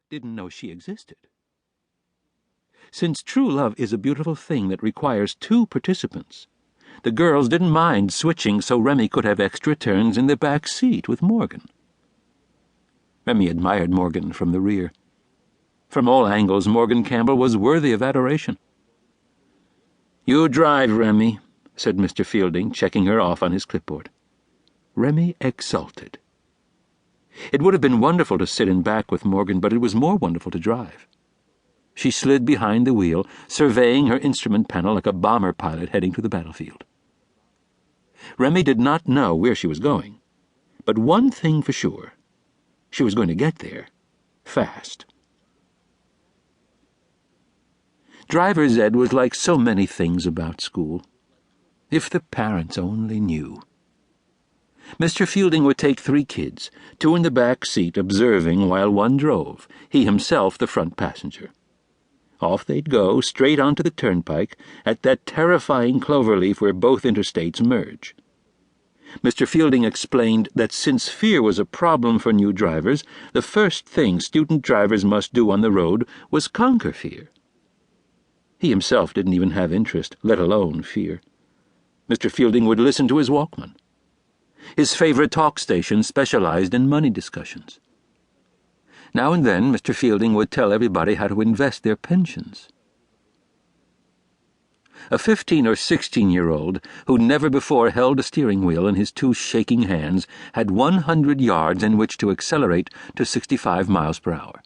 didn't know she existed. Since true love is a beautiful thing that requires two participants, the girls didn't mind switching so Remy could have extra turns in the back seat with Morgan. Remy admired Morgan from the rear. From all angles, Morgan Campbell was worthy of adoration. "You drive, Remy," said Mr. Fielding, checking her off on his clipboard. Remy exulted. It would have been wonderful to sit in back with Morgan, but it was more wonderful to drive. She slid behind the wheel, surveying her instrument panel like a bomber pilot heading to the battlefield. Remy did not know where she was going, but one thing for sure: she was going to get there fast. Driver's ed was like so many things about school. If the parents only knew. Mr. Fielding would take 3 kids, 2 in the back seat observing while one drove, he himself the front passenger. Off they'd go, straight onto the turnpike, at that terrifying cloverleaf where both interstates merge. Mr. Fielding explained that since fear was a problem for new drivers, the first thing student drivers must do on the road was conquer fear. He himself didn't even have interest, let alone fear. Mr. Fielding would listen to his Walkman. His favorite talk station specialized in money discussions. Now and then, Mr. Fielding would tell everybody how to invest their pensions. A 15- or 16-year-old who never before held a steering wheel in his 2 shaking hands had 100 yards in which to accelerate to 65 miles per hour.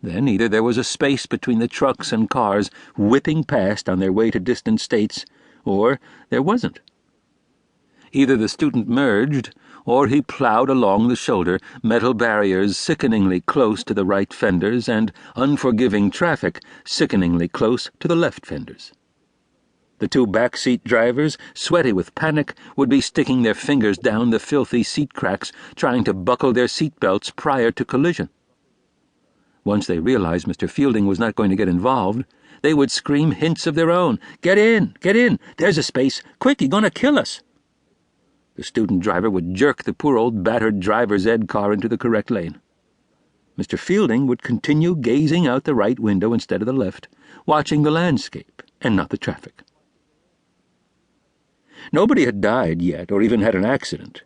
Then either there was a space between the trucks and cars whipping past on their way to distant states, or there wasn't. Either the student merged, or he plowed along the shoulder, metal barriers sickeningly close to the right fenders and unforgiving traffic sickeningly close to the left fenders. The 2 backseat drivers, sweaty with panic, would be sticking their fingers down the filthy seat cracks, trying to buckle their seat belts prior to collision. Once they realized Mr. Fielding was not going to get involved, they would scream hints of their own. Get in! Get in! There's a space! Quick, you're going to kill us!" The student driver would jerk the poor old battered driver's ed car into the correct lane. Mr. Fielding would continue gazing out the right window instead of the left, watching the landscape and not the traffic. Nobody had died yet or even had an accident,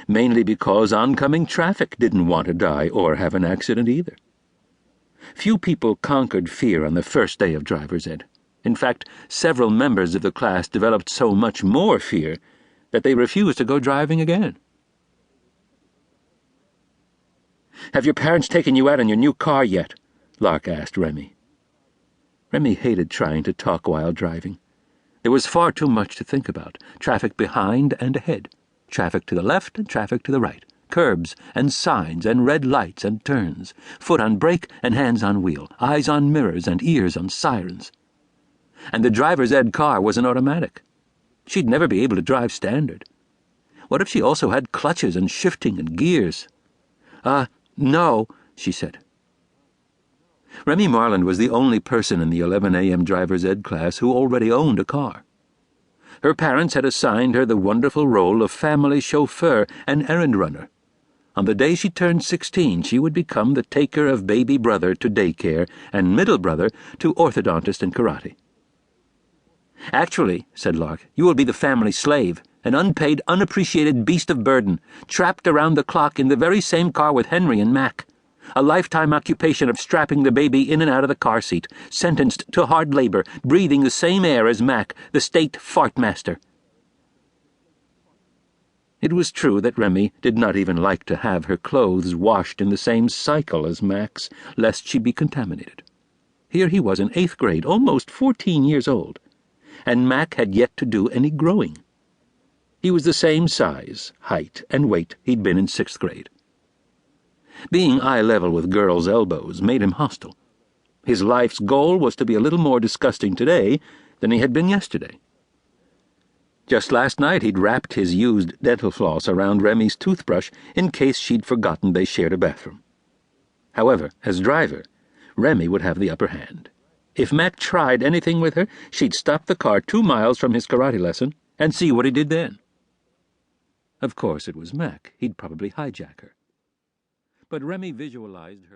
mainly because oncoming traffic didn't want to die or have an accident either. Few people conquered fear on the first day of driver's ed. In fact, several members of the class developed so much more fear that they refused to go driving again. "Have your parents taken you out in your new car yet?" Lark asked Remy. Remy hated trying to talk while driving. There was far too much to think about. Traffic behind and ahead. Traffic to the left and traffic to the right. Curbs and signs and red lights and turns. Foot on brake and hands on wheel. Eyes on mirrors and ears on sirens. And the driver's ed car was an automatic. She'd never be able to drive standard. What if she also had clutches and shifting and gears? No, she said. Remy Marland was the only person in the 11 a.m. driver's ed class who already owned a car. Her parents had assigned her the wonderful role of family chauffeur and errand runner. On the day she turned 16, she would become the taker of baby brother to daycare and middle brother to orthodontist and karate. "Actually," said Lark, "you will be the family slave, an unpaid, unappreciated beast of burden, trapped around the clock in the very same car with Henry and Mac. A lifetime occupation of strapping the baby in and out of the car seat, sentenced to hard labor, breathing the same air as Mac, the state fart master." It was true that Remy did not even like to have her clothes washed in the same cycle as Mac's, lest she be contaminated. Here he was in 8th grade, almost 14 years old, and Mac had yet to do any growing. He was the same size, height, and weight he'd been in 6th grade. Being eye-level with girls' elbows made him hostile. His life's goal was to be a little more disgusting today than he had been yesterday. Just last night he'd wrapped his used dental floss around Remy's toothbrush in case she'd forgotten they shared a bathroom. However, as driver, Remy would have the upper hand. If Mac tried anything with her, she'd stop the car 2 miles from his karate lesson and see what he did then. Of course it was Mac. He'd probably hijack her. But Remy visualized her